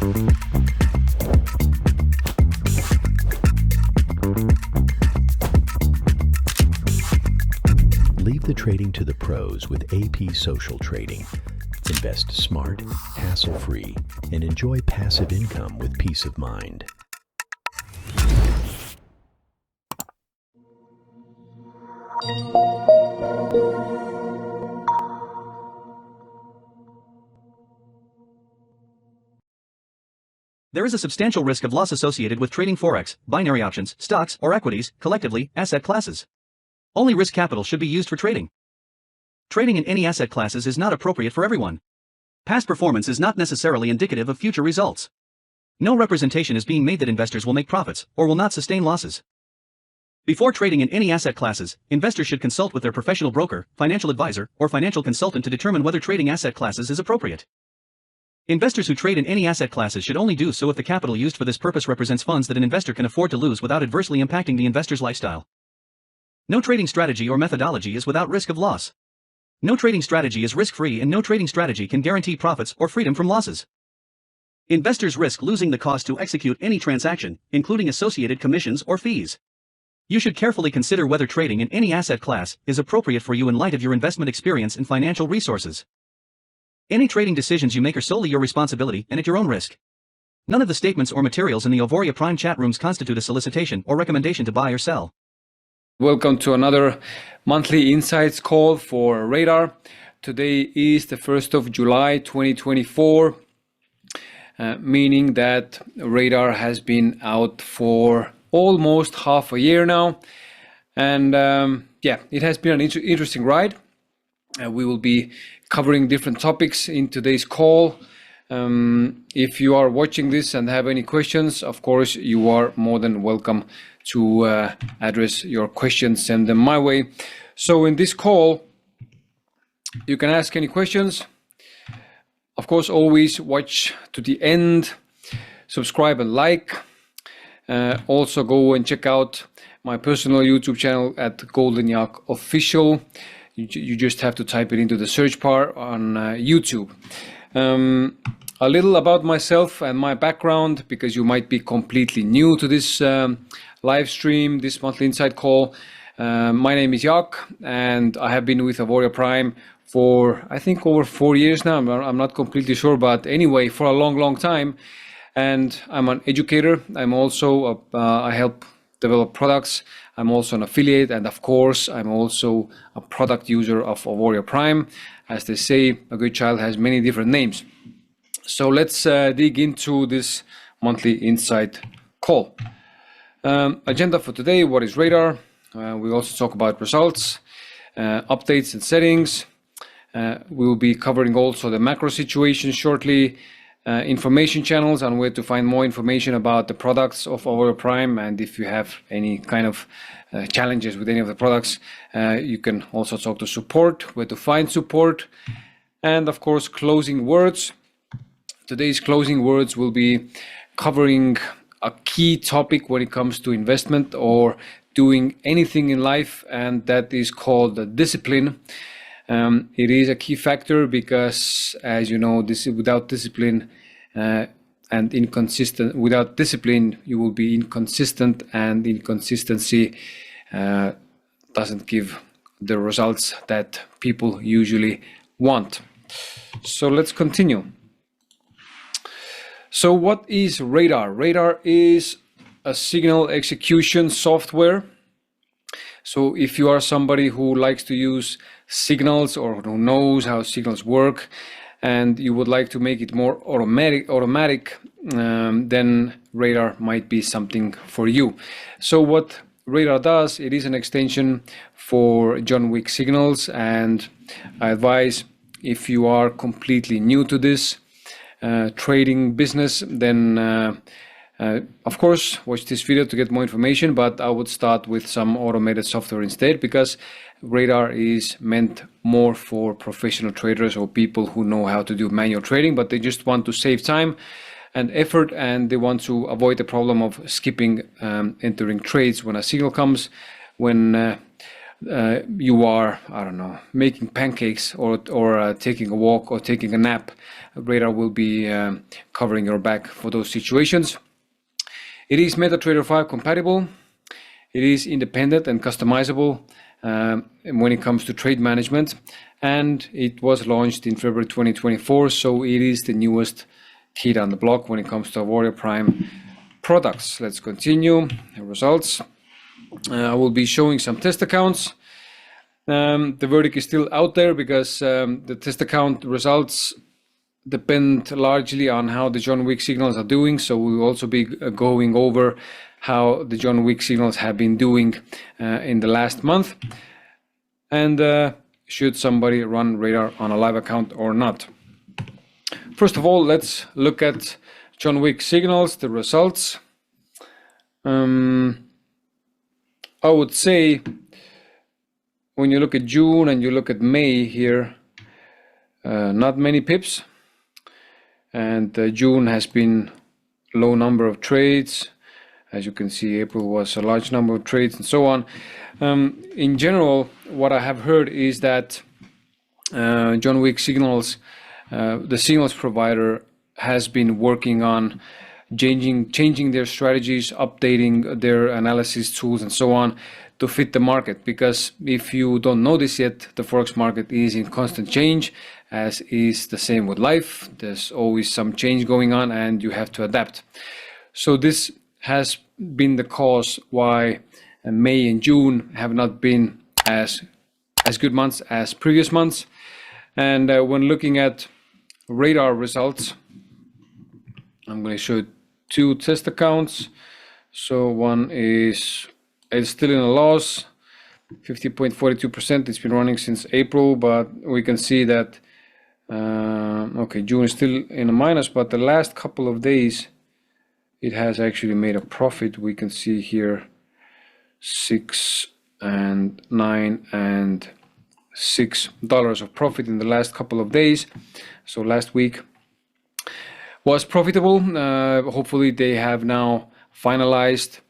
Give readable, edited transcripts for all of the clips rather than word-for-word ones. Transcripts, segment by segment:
Leave the trading to the pros with AP Social Trading. Invest smart, hassle-free, and enjoy passive income with peace of mind. There is a substantial risk of loss associated with trading forex, binary options, stocks, or equities, collectively, asset classes. Only risk capital should be used for trading. Trading in any asset classes is not appropriate for everyone. Past performance is not necessarily indicative of future results. No representation is being made that investors will make profits, or will not sustain losses. Before trading in any asset classes, investors should consult with their professional broker, financial advisor, or financial consultant to determine whether trading asset classes is appropriate. Investors who trade in any asset classes should only do so if the capital used for this purpose represents funds that an investor can afford to lose without adversely impacting the investor's lifestyle. No trading strategy or methodology is without risk of loss. No trading strategy is risk-free, and no trading strategy can guarantee profits or freedom from losses. Investors risk losing the cost to execute any transaction, including associated commissions or fees. You should carefully consider whether trading in any asset class is appropriate for you in light of your investment experience and financial resources. Any trading decisions you make are solely your responsibility and at your own risk. None of the statements or materials in the Auvoria Prime chat rooms constitute a solicitation or recommendation to buy or sell. Welcome to another monthly insights call for Raidar. Today is the 1st of July 2024, meaning that Raidar has been out for almost half a year now. And it has been an interesting ride. We will be covering different topics in today's call. If you are watching this and have any questions, of course, you are more than welcome to address your questions, send them my way. So in this call, you can ask any questions. Of course, always watch to the end, subscribe and like. Also go and check out my personal YouTube channel at Jaak Official. You just have to type it into the search bar on YouTube. A little about myself and my background, because you might be completely new to this live stream, this monthly insight call. My name is Jaak, and I have been with Auvoria Prime for I think over 4 years now. I'm not completely sure, but anyway, for a long time. And I'm an educator. I'm also I help develop products. I'm also an affiliate, and of course, I'm also a product user of Auvoria Prime. As they say, a good child has many different names. So let's dig into this monthly insight call. Agenda for today: what is Raidar? We also talk about results, updates and settings. We will be covering also the macro situation shortly, information channels and where to find more information about the products of Auvoria Prime. And if you have any kind of challenges with any of the products, you can also talk to support, where to find support. And of course, closing words. Today's closing words will be covering a key topic when it comes to investment or doing anything in life, and that is called discipline. It is a key factor because, as you know, without discipline without discipline, you will be inconsistent, and inconsistency doesn't give the results that people usually want. So let's continue. So what is Raidar? Raidar is a signal execution software. So if you are somebody who likes to use signals or who knows how signals work, and you would like to make it more automatic, then Raidar might be something for you. So what Raidar does, it is an extension for John Wick signals, and I advise, if you are completely new to this trading business, then of course watch this video to get more information, but I would start with some automated software instead, because Raidar is meant more for professional traders or people who know how to do manual trading, but they just want to save time and effort, and they want to avoid the problem of skipping entering trades when a signal comes, when you are, I don't know, making pancakes or taking a walk or taking a nap, Radar will be covering your back for those situations. It is MetaTrader 5 compatible. It is independent and customizable when it comes to trade management, and it was launched in February 2024, so it is the newest kid on the block when it comes to Auvoria Prime products. Let's continue the results. I will be showing some test accounts. The verdict is still out there because the test account results depend largely on how the John Wick signals are doing. So we will also be going over how the John Wick signals have been doing in the last month, and should somebody run Radar on a live account or not. First of all, let's look at John Wick signals, the results. I would say when you look at June and you look at May here, not many pips, and June has been low number of trades. As you can see, April was a large number of trades and so on. In general, what I have heard is that John Wick signals, the signals provider has been working on changing their strategies, updating their analysis tools and so on to fit the market. Because if you don't know this yet, the Forex market is in constant change, as is the same with life. There's always some change going on and you have to adapt. So this has been the cause why May and June have not been as good months as previous months. And when looking at Radar results, I'm going to show two test accounts. So one is still in a loss, 50.42%. It's been running since April, but we can see that okay, June is still in a minus, but the last couple of days it has actually made a profit. We can see here 6 and 9 and $6 of profit in the last couple of days. So last week was profitable. Hopefully they have now finalized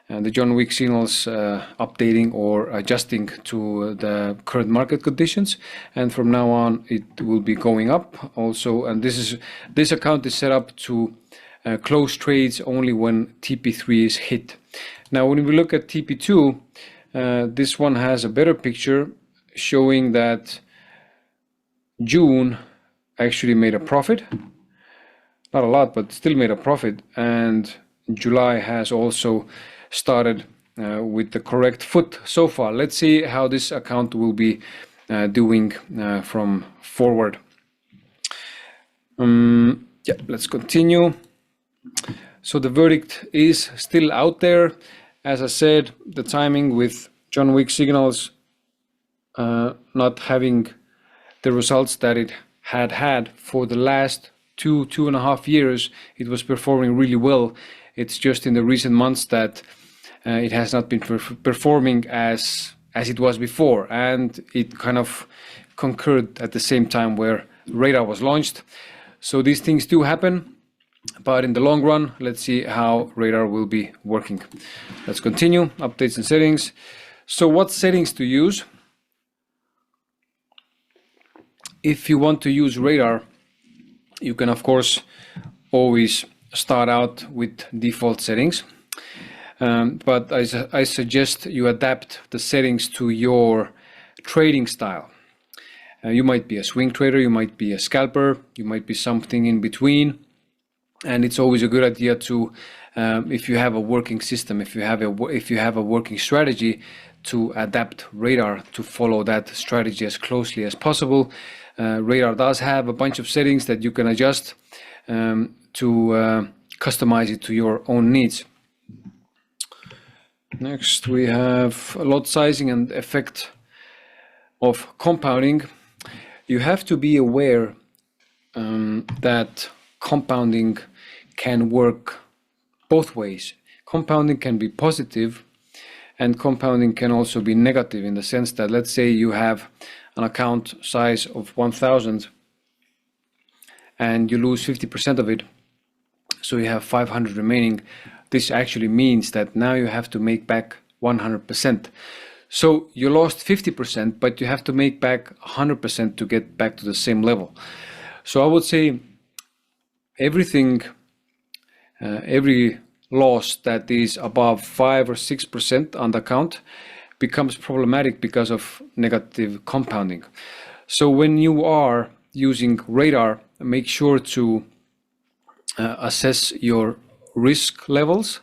the John Wick signals, updating or adjusting to the current market conditions, and from now on it will be going up also. And this account is set up to close trades only when TP3 is hit. Now when we look at TP2, this one has a better picture showing that June actually made a profit, not a lot, but still made a profit, and July has also started with the correct foot so far. Let's see how this account will be doing from forward. Yeah, let's continue. So the verdict is still out there. As I said, the timing with John Wick signals not having the results that it had for the last 2.5 years. It was performing really well. It's just in the recent months that it has not been performing as it was before, and it kind of concurred at the same time where Radar was launched. So these things do happen, but in the long run, let's see how Radar will be working. Let's continue. Updates and settings. So what settings to use? If you want to use Radar, you can of course always start out with default settings, but I suggest you adapt the settings to your trading style. You might be a swing trader, you might be a scalper, you might be something in between, and it's always a good idea to, if you have a working system, if you have a working strategy, to adapt Radar to follow that strategy as closely as possible. Radar does have a bunch of settings that you can adjust to customize it to your own needs. Next we have lot sizing and effect of compounding. You have to be aware that compounding can work both ways. Compounding can be positive, and compounding can also be negative, in the sense that, let's say you have an account size of 1,000 and you lose 50% of it, so you have 500 remaining. This actually means that now you have to make back 100%. So you lost 50%, but you have to make back 100% to get back to the same level. So I would say every loss that is above 5 or 6% on the account becomes problematic because of negative compounding. So when you are using Raidar, make sure to assess your risk levels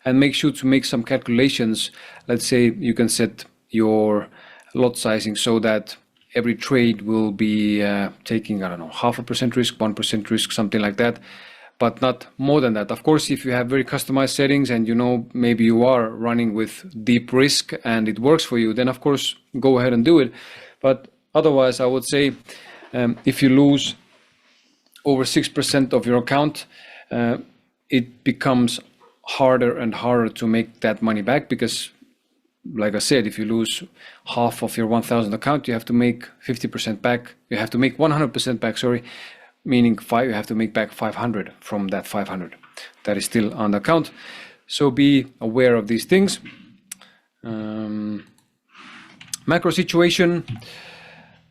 and make sure to make some calculations. Let's say you can set your lot sizing so that every trade will be taking, I don't know, 0.5% risk, 1% risk, something like that, but not more than that. Of course, if you have very customized settings and you know maybe you are running with deep risk and it works for you, then of course go ahead and do it. But otherwise, I would say if you lose over 6% of your account, it becomes harder and harder to make that money back, because like I said, if you lose half of your 1,000 account, you have to make 50% back. You have to make 100% back, sorry, meaning you have to make back 500 from that 500 that is still on the account. So be aware of these things. Macro situation.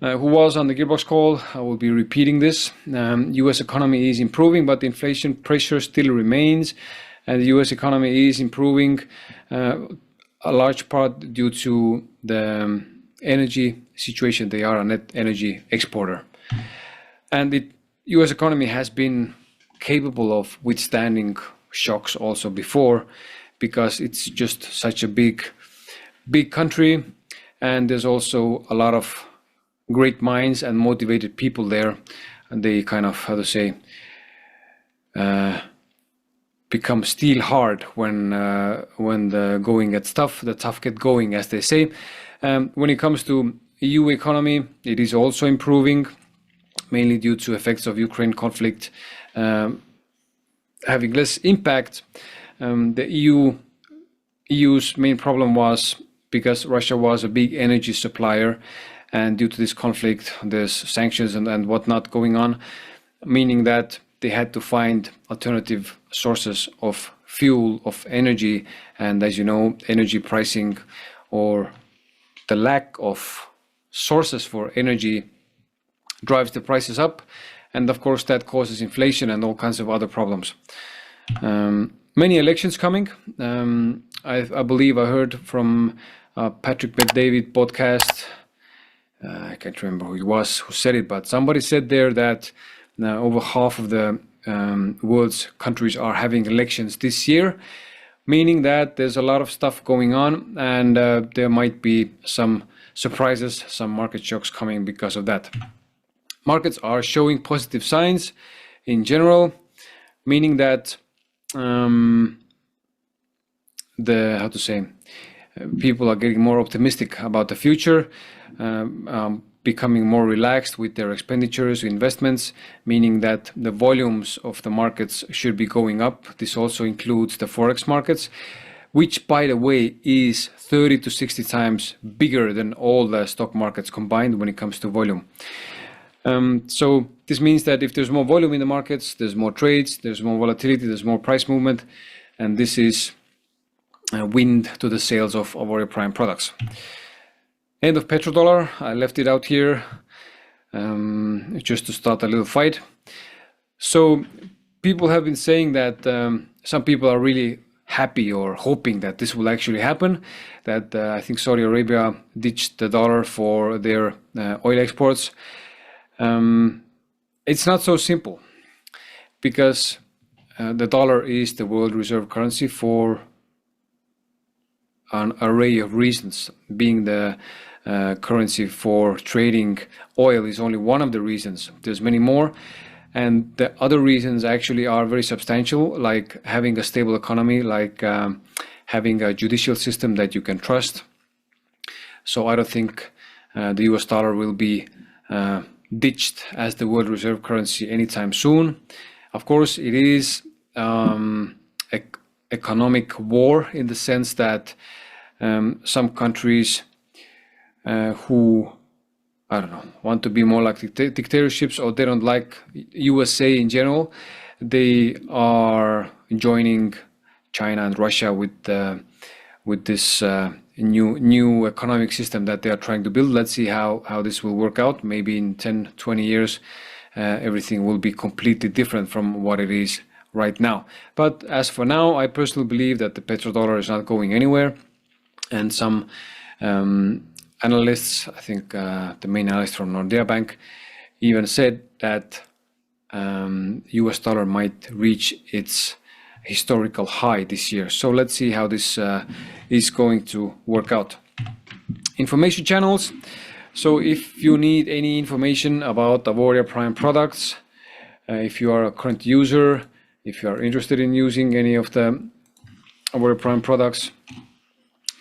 Who was on the Gearbox call? I will be repeating this. US economy is improving, but the inflation pressure still remains. And the US economy is improving a large part due to the energy situation. They are a net energy exporter. And the US economy has been capable of withstanding shocks also before, because it's just such a big country, and there's also a lot of great minds and motivated people there, and they kind of, how to say, become steel hard when the going gets tough, the tough get going, as they say. When it comes to EU economy, it is also improving, mainly due to effects of Ukraine conflict having less impact. The EU's main problem was because Russia was a big energy supplier, and due to this conflict, there's sanctions and whatnot going on, meaning that they had to find alternative sources of fuel, of energy. And as you know, energy pricing, or the lack of sources for energy, drives the prices up. And of course, that causes inflation and all kinds of other problems. Many elections coming. I believe I heard from Patrick Bet-David podcast. I can't remember who it was who said it, but somebody said there that over half of the world's countries are having elections this year, meaning that there's a lot of stuff going on, and there might be some surprises, some market shocks coming because of that. Markets are showing positive signs in general, meaning that people are getting more optimistic about the future, becoming more relaxed with their expenditures, investments, meaning that the volumes of the markets should be going up. This also includes the Forex markets, which, by the way, is 30 to 60 times bigger than all the stock markets combined when it comes to volume. So this means that if there's more volume in the markets, there's more trades, there's more volatility, there's more price movement, and this is wind to the sales of Auvoria Prime products. End of petrodollar. I left it out here just to start a little fight. So people have been saying that some people are really happy or hoping that this will actually happen, that I think Saudi Arabia ditched the dollar for their oil exports. It's not so simple, because the dollar is the world reserve currency for an array of reasons. Being the currency for trading oil is only one of the reasons. There's many more, and the other reasons actually are very substantial, like having a stable economy, like having a judicial system that you can trust. So I don't think the US dollar will be ditched as the world reserve currency anytime soon. Of course, it is economic war, in the sense that some countries who, I don't know, want to be more like dictatorships, or they don't like USA in general, they are joining China and Russia with this new economic system that they are trying to build. Let's see how this will work out. Maybe in 10-20 years everything will be completely different from what it is right now. But as for now, I personally believe that the petrodollar is not going anywhere, and some analysts, I think the main analyst from Nordea Bank even said that US dollar might reach its historical high this year. So let's see how this is going to work out. Information channels. So if you need any information about Auvoria Prime products, if you are a current user, if you are interested in using any of the Auvoria Prime products,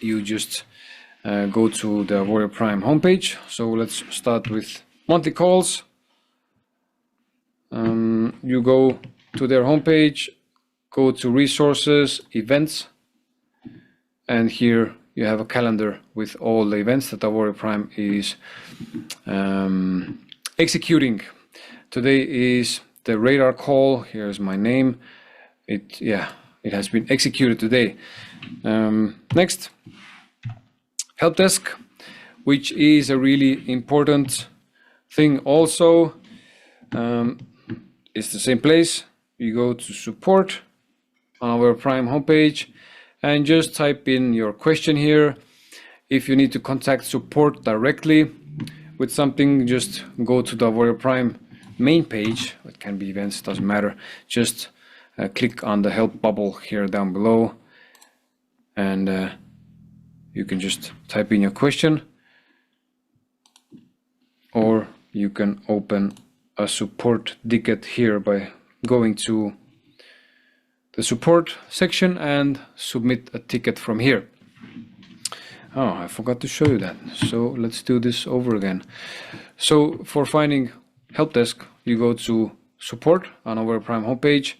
you just go to the Auvoria Prime homepage. So let's start with monthly calls. You go to their homepage, go to resources, events, and here you have a calendar with all the events that Auvoria Prime is executing. Today is the Raidar call. Here's my name. It has been executed today. Next, help desk, which is a really important thing also. It's the same place. You go to support on our Prime homepage and just type in your question here. If you need to contact support directly with something, just go to the Auvoria Prime main page. It can be events, doesn't matter. Just click on the help bubble here down below, and you can just type in your question, or you can open a support ticket here by going to the support section and submit a ticket from here. Oh, I forgot to show you that. So let's do this over again. So for finding help desk, you go to support on our Prime homepage.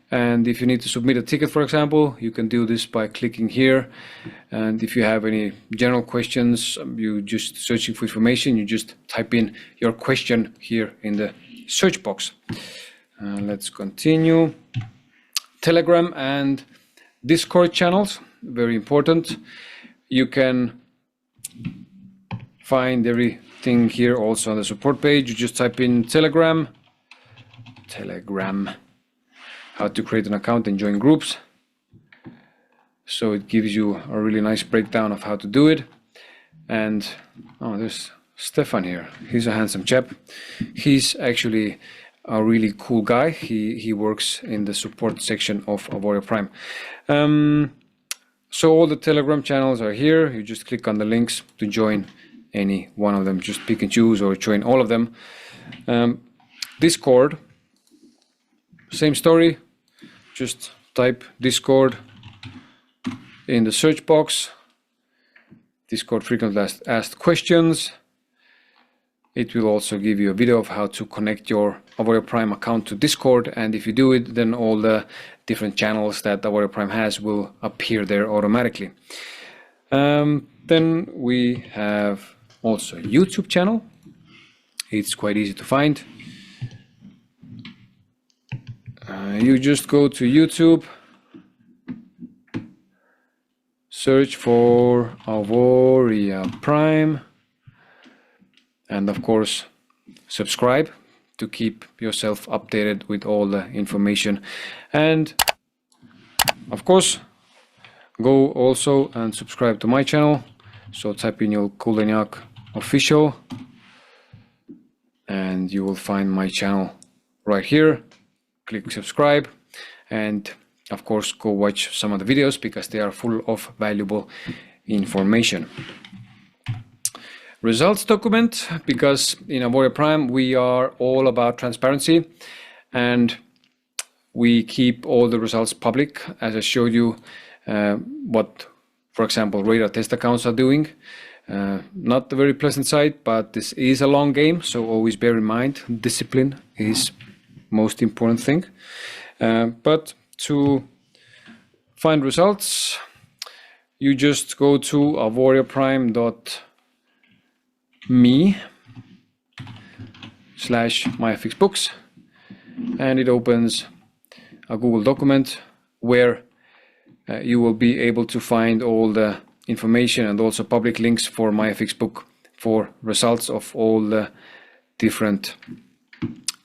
And if you need to submit a ticket, for example, you can do this by clicking here. And if you have any general questions, you just searching for information, you just type in your question here in the search box. Let's continue. Telegram and Discord channels, very important. You can find everything here also on the support page. You just type in Telegram, how to create an account and join groups. So it gives you a really nice breakdown of how to do it. And oh, there's Stefan here. He's a handsome chap. He's actually a really cool guy. He works in the support section of Auvoria Prime. So all the Telegram channels are here. You just click on the links to join any one of them. Just pick and choose or join all of them. Discord, same story. Just type Discord in the search box. Discord frequently asked questions. It will also give you a video of how to connect your Auvoria Prime account to Discord, and if you do it, then all the different channels that Auvoria Prime has will appear there automatically. Then we have also a YouTube channel. It's quite easy to find. You just go to YouTube, search for Auvoria Prime, and of course subscribe to keep yourself updated with all the information. And of course go also and subscribe to my channel. So type in your Jaak official and you will find my channel right here. Click subscribe, and of course go watch some of the videos because they are full of valuable information. Results document, because in Auvoria Prime we are all about transparency and we keep all the results public, as I showed you what, for example, Raidar test accounts are doing. Not a very pleasant sight, but this is a long game, so always bear in mind discipline is most important thing. But to find results, you just go to auvoriaprime.me/myfixbooks, and it opens a Google document where you will be able to find all the information and also public links for my FX book for results of all the different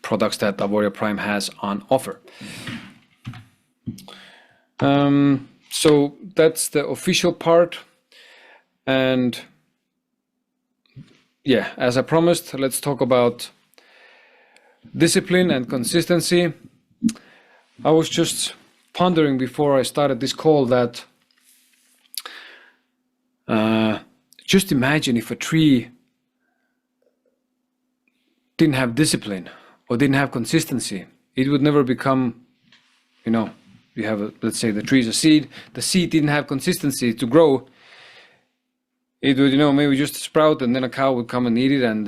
products that Auvoria Prime has on offer. So that's the official part. And yeah, as I promised, let's talk about discipline and consistency. I was just pondering before I started this call that just imagine if a tree didn't have discipline or didn't have consistency. It would never become, you have, let's say the tree is a seed. The seed didn't have consistency to grow. It would, maybe just sprout, and then a cow would come and eat it, and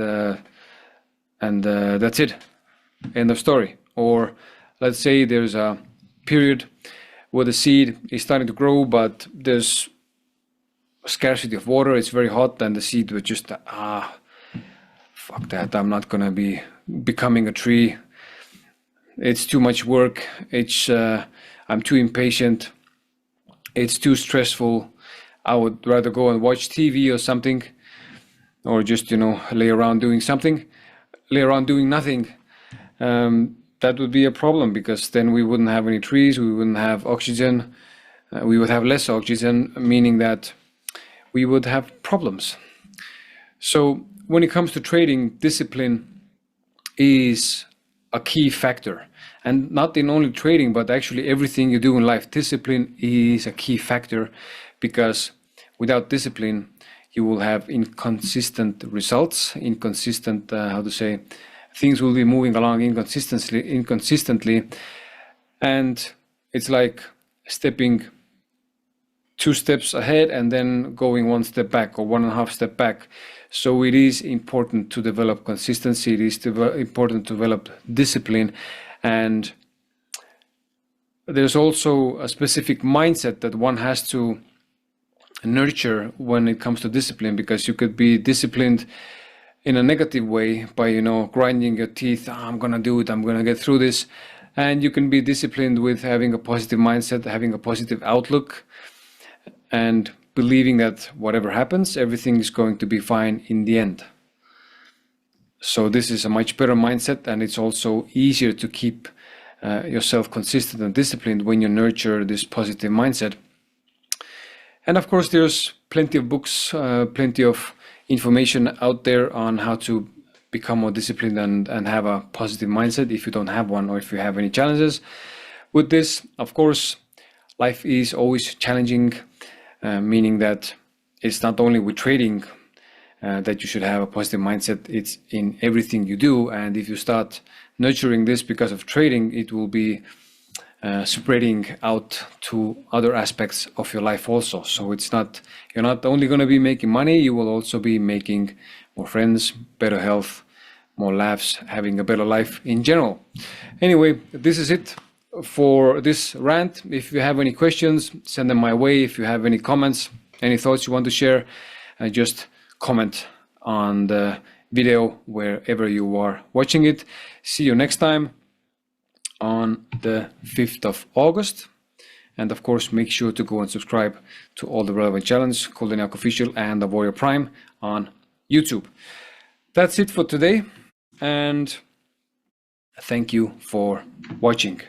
that's it. End of story. Or let's say there's a period where the seed is starting to grow, but there's scarcity of water. It's very hot, and the seed would just fuck that. I'm not gonna be becoming a tree. It's too much work. I'm too impatient. It's too stressful. I would rather go and watch TV or something, or just lay around doing nothing. That would be a problem, because then we wouldn't have any trees, we wouldn't have oxygen, we would have less oxygen, meaning that we would have problems. So when it comes to trading, discipline is a key factor, and not in only trading, but actually everything you do in life. Discipline is a key factor, because without discipline, you will have inconsistent results, things will be moving along inconsistently, and it's like stepping 2 steps ahead and then going 1 step back, or 1.5 steps back. So it is important to develop consistency. It is important to develop discipline, and there's also a specific mindset that one has to nurture when it comes to discipline, because you could be disciplined in a negative way by grinding your teeth. I'm gonna do it, I'm gonna get through this. And you can be disciplined with having a positive mindset, having a positive outlook, and believing that whatever happens, everything is going to be fine in the end. So this is a much better mindset, and it's also easier to keep yourself consistent and disciplined when you nurture this positive mindset. And of course, there's plenty of books, plenty of information out there on how to become more disciplined and have a positive mindset if you don't have one, or if you have any challenges with this. Of course, life is always challenging, meaning that it's not only with trading that you should have a positive mindset, it's in everything you do. And if you start nurturing this because of trading, it will be spreading out to other aspects of your life also. So you're not only going to be making money, you will also be making more friends, better health, more laughs, having a better life in general. Anyway, this is it for this rant. If you have any questions, send them my way. If you have any comments, any thoughts you want to share, just comment on the video wherever you are watching it. See you next time on the 5th of August. And of course, make sure to go and subscribe to all the relevant channels, Jaak Official and Auvoria Prime on YouTube. That's it for today, and thank you for watching.